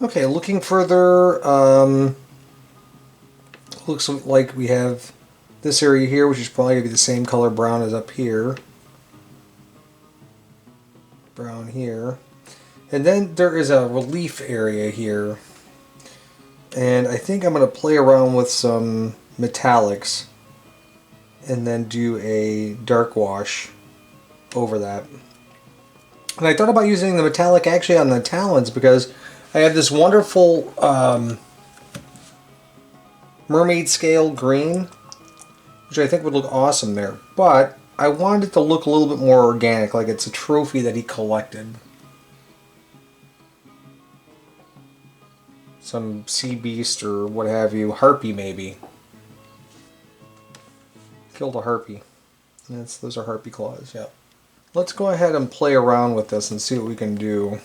Okay, looking further, looks like we have this area here, which is probably going to be the same color brown as up here. Brown here. And then there is a relief area here. And I think I'm going to play around with some metallics and then do a dark wash over that. And I thought about using the metallic actually on the talons because I have this wonderful mermaid scale green, which I think would look awesome there. But I wanted it to look a little bit more organic, like it's a trophy that he collected. Some sea beast or what have you, harpy maybe. Killed a harpy. Yes, those are harpy claws, yeah. Let's go ahead and play around with this and see what we can do.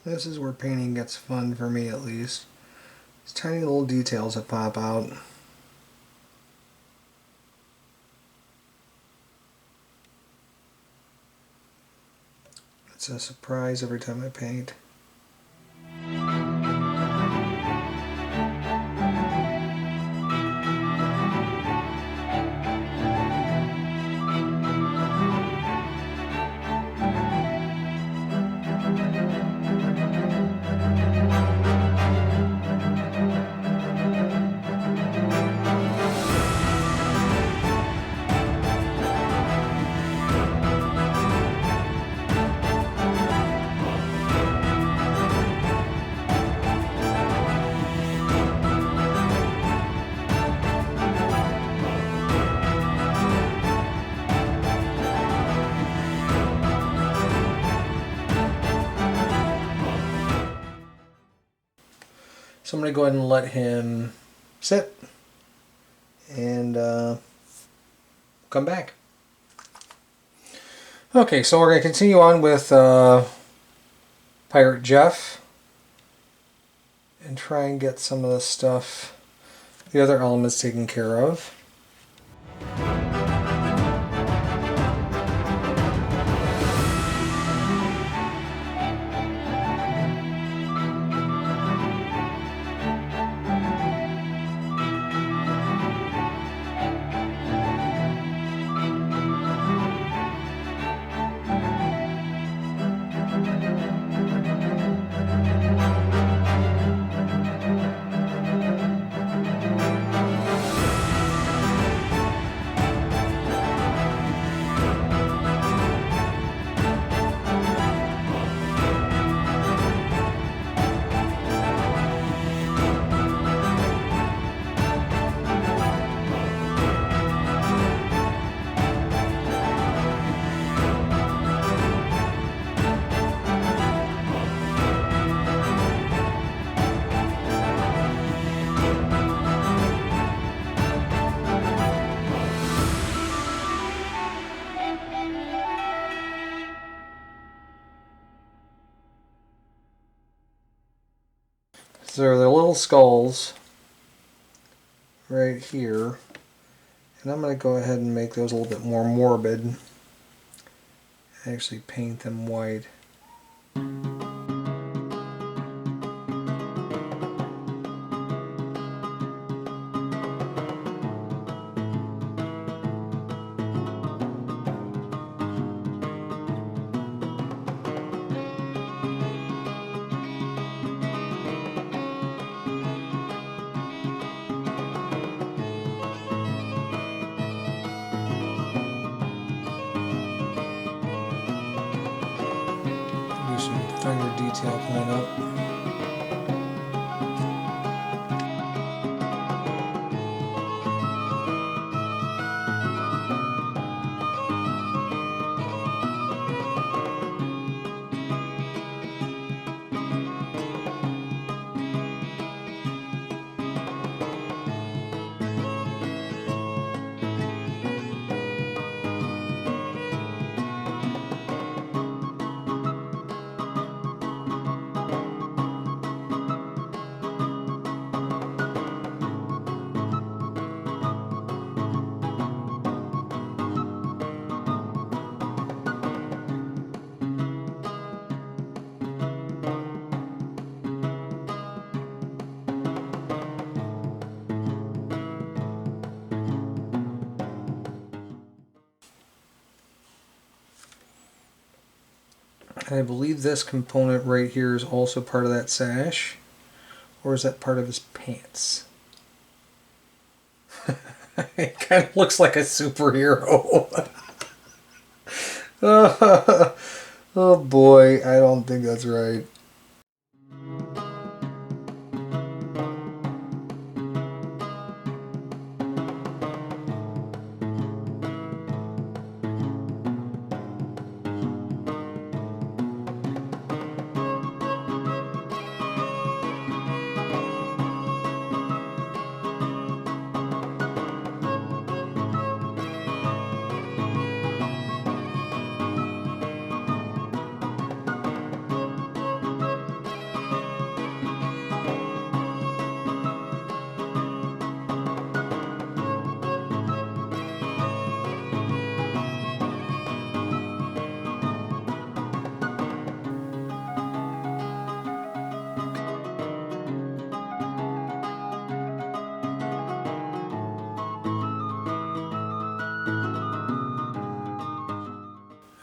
This is where painting gets fun for me, at least. These tiny little details that pop out. It's a surprise every time I paint. So I'm going to go ahead and let him sit and come back. Okay, so we're going to continue on with Pirate Jeff and try and get some of the stuff, the other elements taken care of. So there are the little skulls right here, and I'm going to go ahead and make those a little bit more morbid actually paint them white. Do some finer detail cleanup. I believe this component right here is also part of that sash. Or is that part of his pants? It kind of looks like a superhero. Oh boy, I don't think that's right.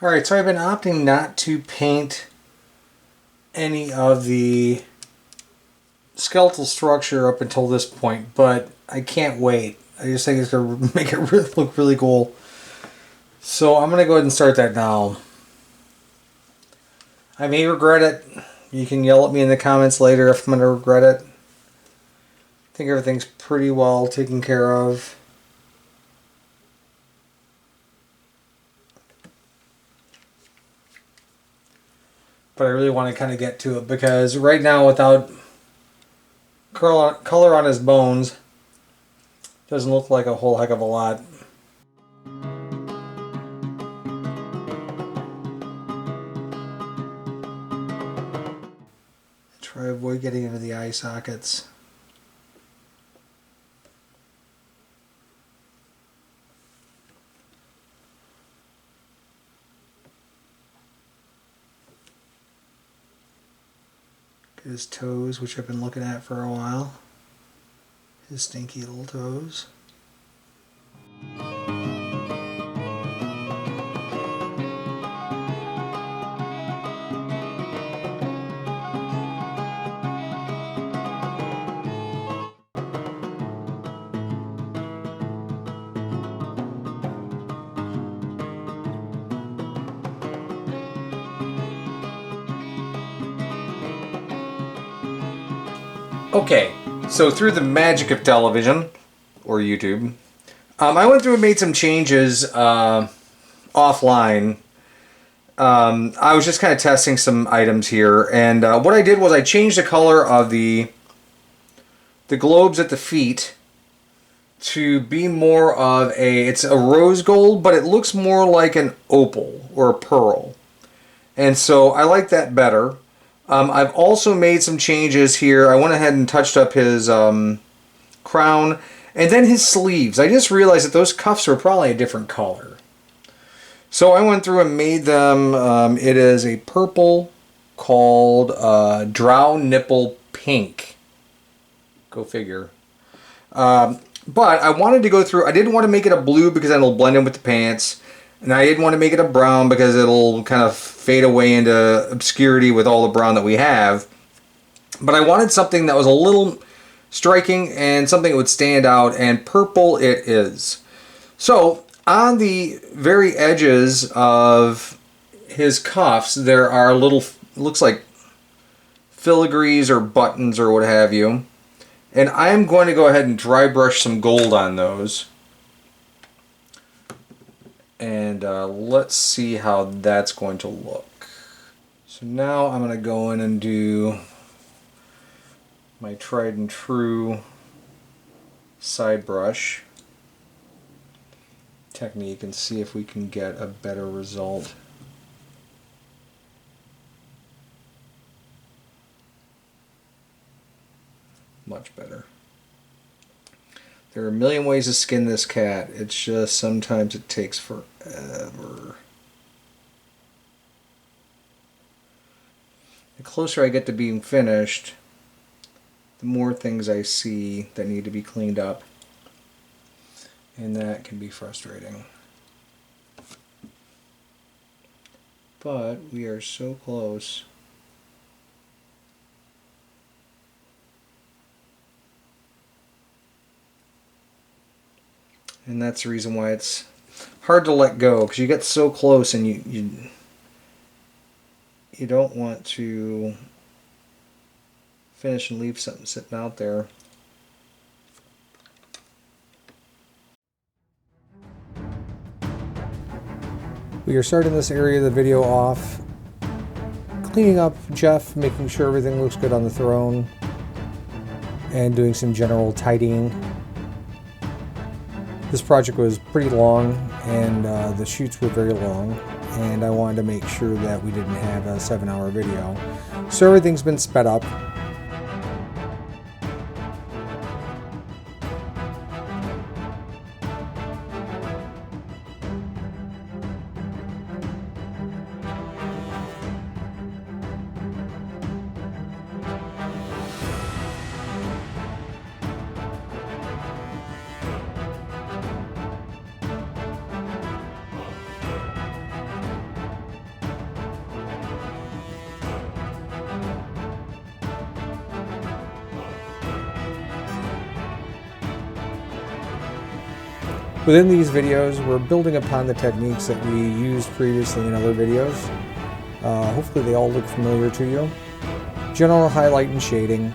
Alright, so I've been opting not to paint any of the skeletal structure up until this point, but I can't wait. I just think it's going to make it look really cool. So I'm going to go ahead and start that now. I may regret it. You can yell at me in the comments later if I'm going to regret it. I think everything's pretty well taken care of. But I really want to kind of get to it because right now without color on his bones doesn't look like a whole heck of a lot. Try to avoid getting into the eye sockets. His toes, which I've been looking at for a while. His stinky little toes. Okay, so through the magic of television, or YouTube, I went through and made some changes offline. I was just kind of testing some items here, and what I did was I changed the color of the globes at the feet to be more of it's a rose gold, but it looks more like an opal or a pearl. And so I like that better. I've also made some changes here. I went ahead and touched up his crown and then his sleeves. I just realized that those cuffs are probably a different color. So I went through and made them. It is a purple called Drow Nipple Pink. Go figure. But I wanted to go through, I didn't want to make it a blue because then it'll blend in with the pants. And I didn't want to make it a brown because it'll kind of fade away into obscurity with all the brown that we have. But I wanted something that was a little striking and something that would stand out, and purple it is. So on the very edges of his cuffs, there are little, looks like filigrees or buttons or what have you. And I'm going to go ahead and dry brush some gold on those. And let's see how that's going to look. So now I'm going to go in and do my tried and true side brush technique and see if we can get a better result. Much better. There are a million ways to skin this cat. It's just sometimes it takes forever. The closer I get to being finished, the more things I see that need to be cleaned up. And that can be frustrating. But we are so close. And that's the reason why it's hard to let go, because you get so close and you don't want to finish and leave something sitting out there. We are starting this area of the video off cleaning up Jeff, making sure everything looks good on the throne, and doing some general tidying. This project was pretty long, and the shoots were very long, and I wanted to make sure that we didn't have a 7-hour video. So everything's been sped up. Within these videos, we're building upon the techniques that we used previously in other videos. Hopefully they all look familiar to you. General highlight and shading,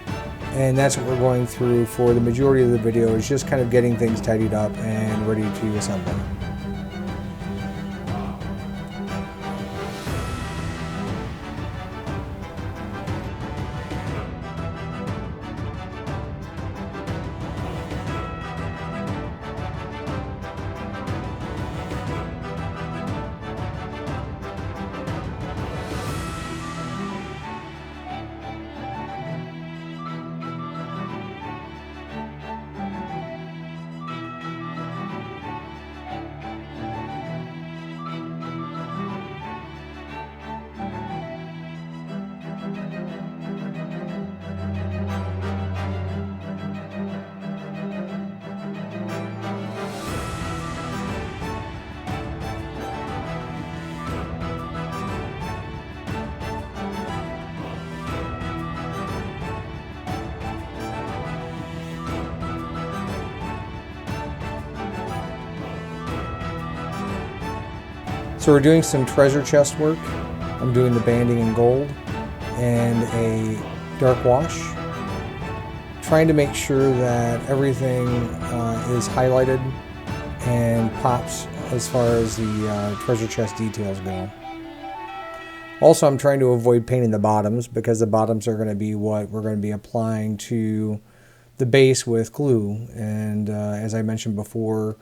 and that's what we're going through for the majority of the video, is just kind of getting things tidied up and ready to assemble. So we're doing some treasure chest work. I'm doing the banding in gold and a dark wash, trying to make sure that everything is highlighted and pops as far as the treasure chest details go. Also, I'm trying to avoid painting the bottoms, because the bottoms are going to be what we're going to be applying to the base with glue, and as I mentioned before,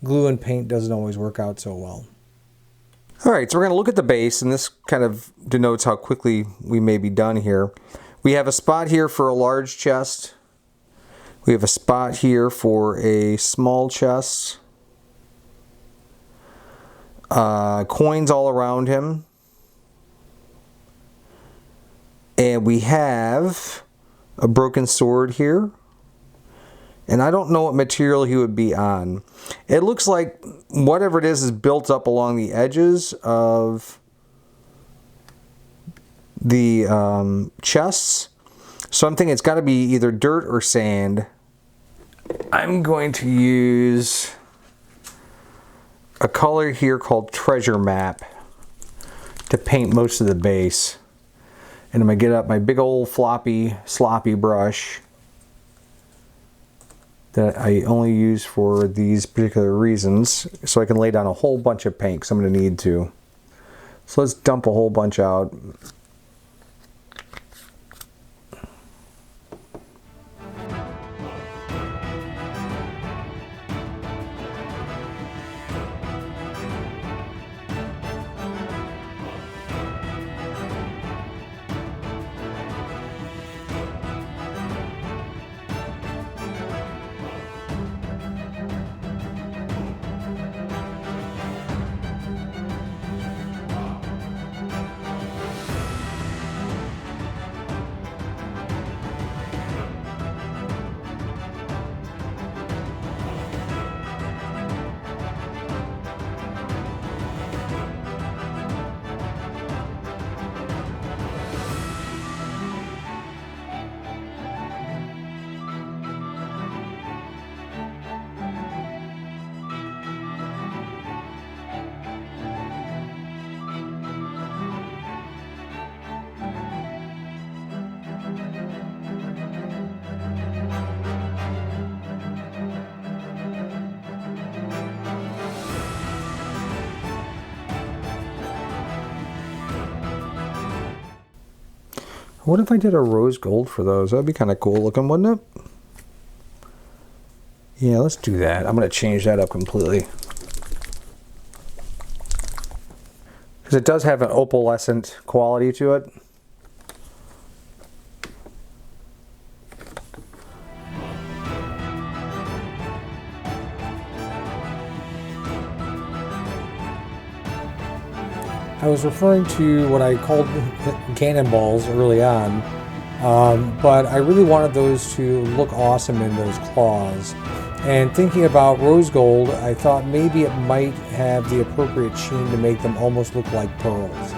glue and paint doesn't always work out so well. Alright, so we're going to look at the base, and this kind of denotes how quickly we may be done here. We have a spot here for a large chest. We have a spot here for a small chest. coins all around him. And we have a broken sword here. And I don't know what material he would be on. It looks like whatever it is built up along the edges of the chests. So I'm thinking it's got to be either dirt or sand. I'm going to use a color here called Treasure Map to paint most of the base. And I'm going to get up my big old floppy, sloppy brush that I only use for these particular reasons, so I can lay down a whole bunch of paint because I'm going to need to. So let's dump a whole bunch out. What if I did a rose gold for those? That'd be kind of cool looking, wouldn't it? Yeah, let's do that. I'm going to change that up completely. Because it does have an opalescent quality to it. I was referring to what I called cannonballs early on, but I really wanted those to look awesome in those claws. And thinking about rose gold, I thought maybe it might have the appropriate sheen to make them almost look like pearls.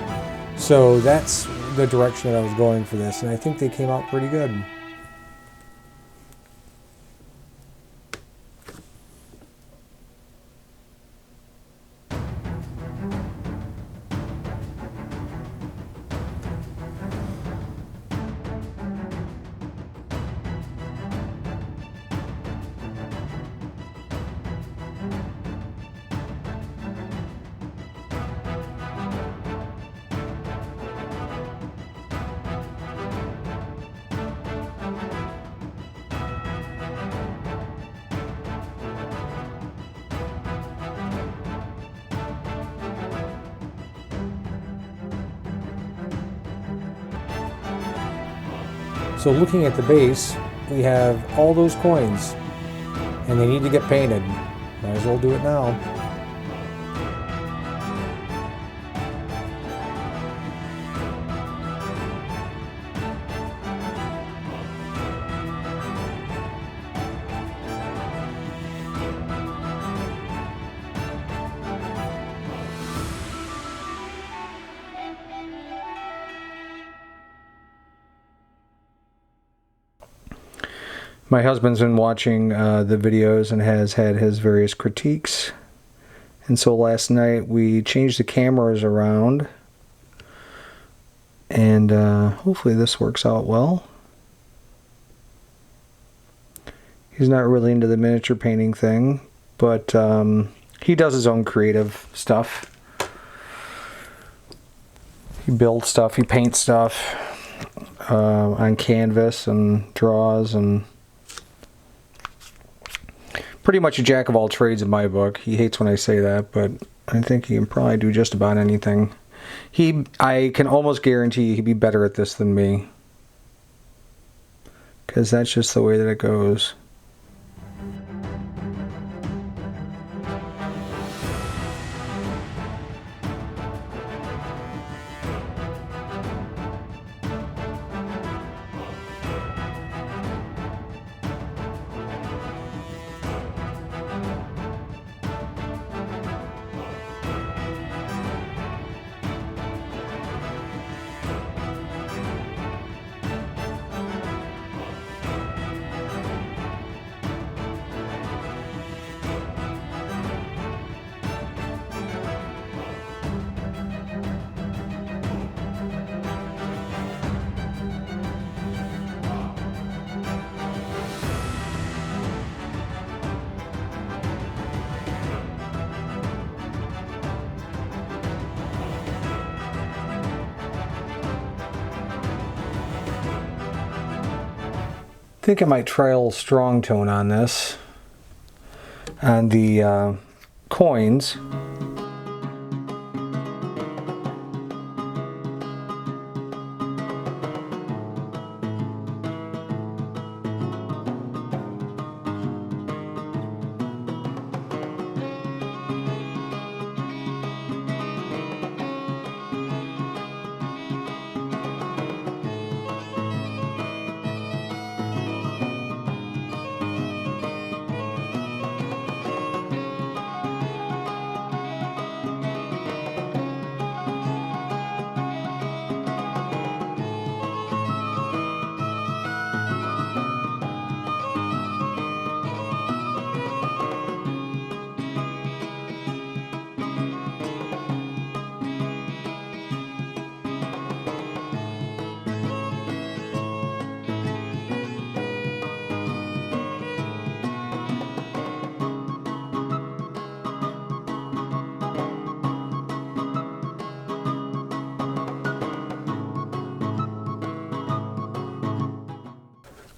So that's the direction that I was going for this, and I think they came out pretty good. So looking at the base, we have all those coins, and they need to get painted. Might as well do it now. My husband's been watching the videos and has had his various critiques. And so last night we changed the cameras around. And hopefully this works out well. He's not really into the miniature painting thing, but he does his own creative stuff. He builds stuff, he paints stuff on canvas and draws, and pretty much a jack of all trades in my book. He hates when I say that, but I think he can probably do just about anything. I can almost guarantee he'd be better at this than me, because that's just the way that it goes. think I might try a little strong tone on this, on the coins.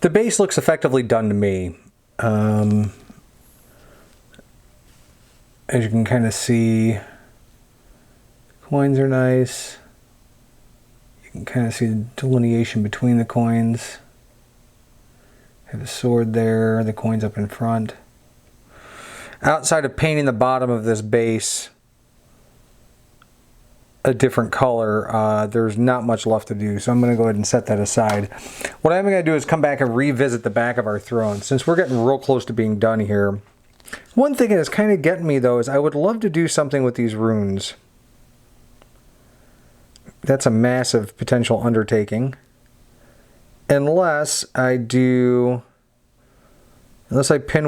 The base looks effectively done to me. As you can kind of see, coins are nice. You can kind of see the delineation between the coins. Have a sword there, the coins up in front. Outside of painting the bottom of this base a different color, there's not much left to do, so I'm going to go ahead and set that aside. What I'm going to do is come back and revisit the back of our throne, since we're getting real close to being done here. One thing that's kind of getting me, though, is I would love to do something with these runes. That's a massive potential undertaking. Unless I pin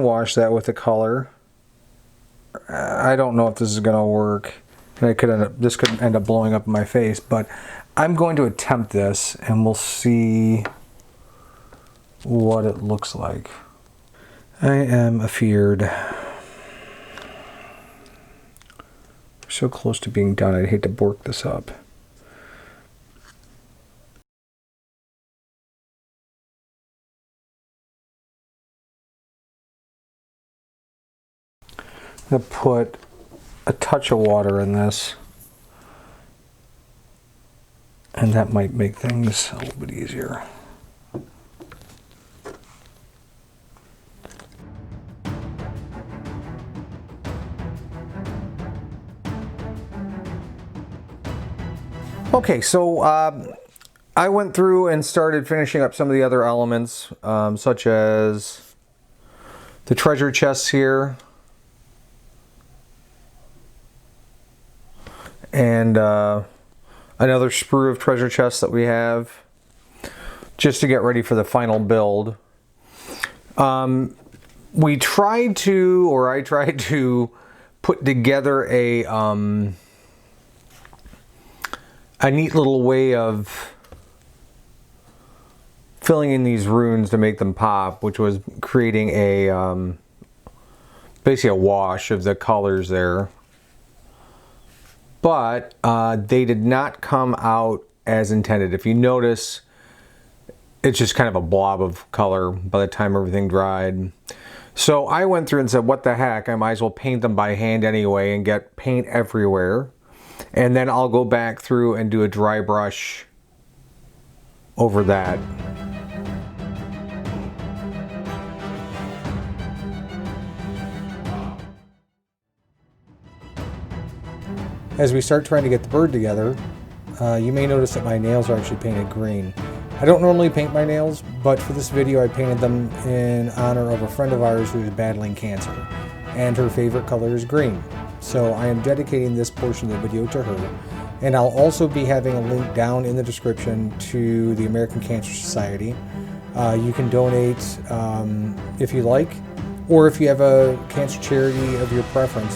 wash that with the color. I don't know if this is going to work. This could end up blowing up in my face, but I'm going to attempt this and we'll see what it looks like. I am afeared. We're so close to being done, I'd hate to bork this up. I'm going to put a touch of water in this, and that might make things a little bit easier. Okay, so I went through and started finishing up some of the other elements, such as the treasure chests here, and another sprue of treasure chests that we have, just to get ready for the final build. I tried to put together a neat little way of filling in these runes to make them pop, which was creating a basically a wash of the colors there. But they did not come out as intended. If you notice, it's just kind of a blob of color by the time everything dried. So I went through and said, what the heck, I might as well paint them by hand anyway and get paint everywhere. And then I'll go back through and do a dry brush over that. As we start trying to get the bird together, you may notice that my nails are actually painted green. I don't normally paint my nails, but for this video I painted them in honor of a friend of ours who is battling cancer, and her favorite color is green. So I am dedicating this portion of the video to her, and I'll also be having a link down in the description to the American Cancer Society. You can donate if you like, or if you have a cancer charity of your preference.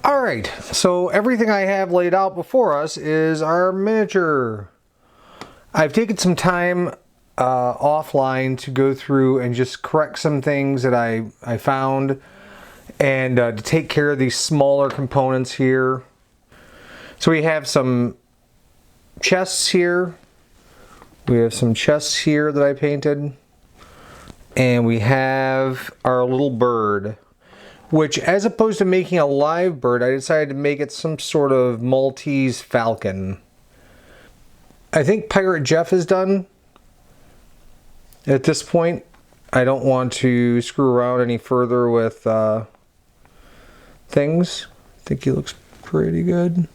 Alright, so everything I have laid out before us is our miniature. I've taken some time offline to go through and just correct some things that I found and to take care of these smaller components here. So we have some chests here. We have some chests here that I painted. And we have our little bird, which, as opposed to making a live bird, I decided to make it some sort of Maltese falcon. I think Pirate Jeff is done. At this point, I don't want to screw around any further with things. I think he looks pretty good.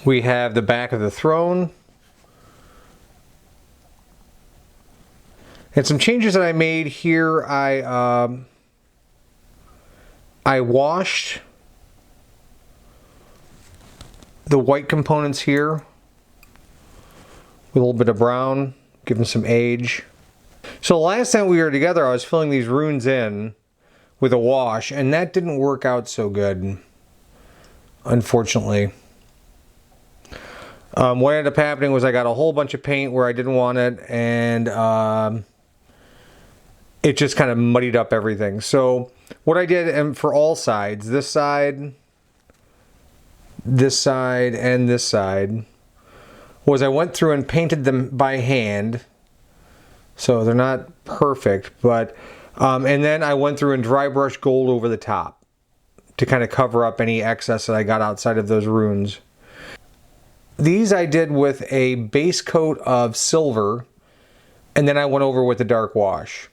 We have the back of the throne. And some changes that I made here, I washed the white components here with a little bit of brown, give them some age. So last time we were together, I was filling these runes in with a wash, and that didn't work out so good, unfortunately. What ended up happening was I got a whole bunch of paint where I didn't want it, and it just kind of muddied up everything. So what I did, and for all sides, this side, and this side, was I went through and painted them by hand. So they're not perfect, but and then I went through and dry brushed gold over the top to kind of cover up any excess that I got outside of those runes. These I did with a base coat of silver, and then I went over with a dark wash.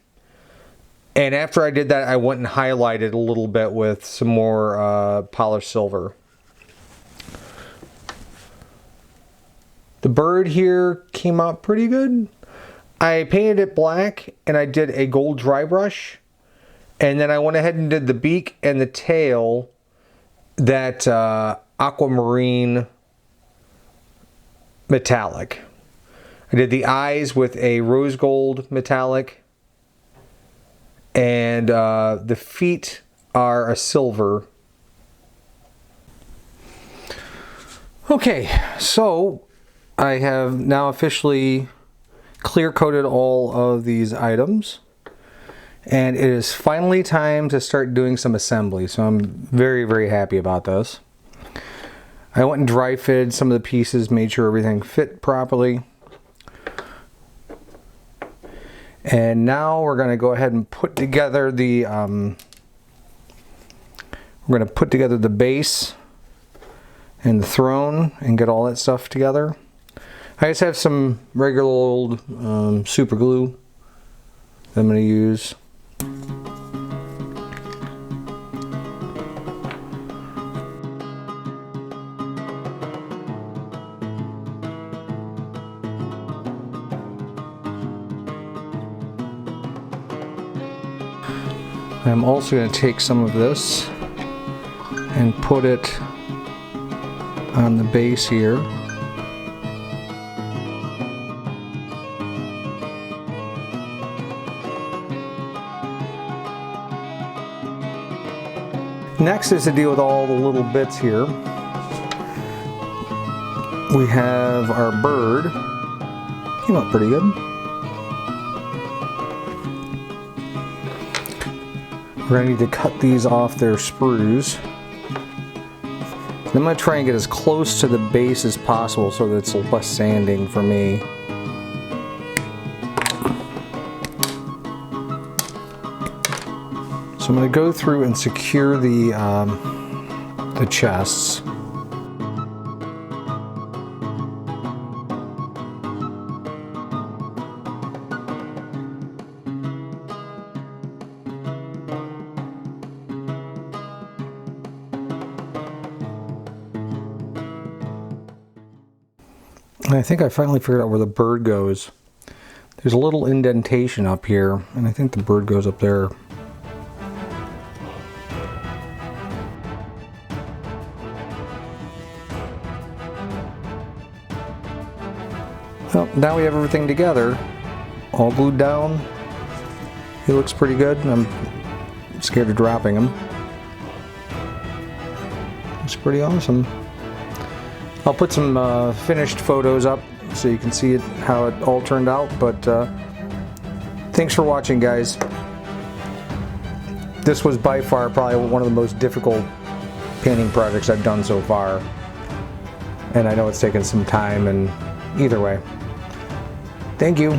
And after I did that, I went and highlighted a little bit with some more polished silver. The bird here came out pretty good. I painted it black, and I did a gold dry brush. And then I went ahead and did the beak and the tail, that aquamarine metallic. I did the eyes with a rose gold metallic. And the feet are a silver. Okay, so I have now officially clear coated all of these items, and it is finally time to start doing some assembly. So I'm very, very happy about this. I went and dry fitted some of the pieces, made sure everything fit properly. And now we're going to go ahead and put together the base and the throne and get all that stuff together. I just have some regular old super glue that I'm going to use. I'm also going to take some of this and put it on the base here. Next is to deal with all the little bits here. We have our bird. Came out pretty good. We're going to need to cut these off their sprues. I'm going to try and get as close to the base as possible so that it's less sanding for me. So I'm going to go through and secure the chests. And I think I finally figured out where the bird goes. There's a little indentation up here, and I think the bird goes up there. Well, now we have everything together, all glued down. He looks pretty good, and I'm scared of dropping him. Looks pretty awesome. I'll put some finished photos up so you can see how it all turned out, but thanks for watching, guys. this was by far probably one of the most difficult painting projects I've done so far. And I know it's taken some time, and either way, thank you.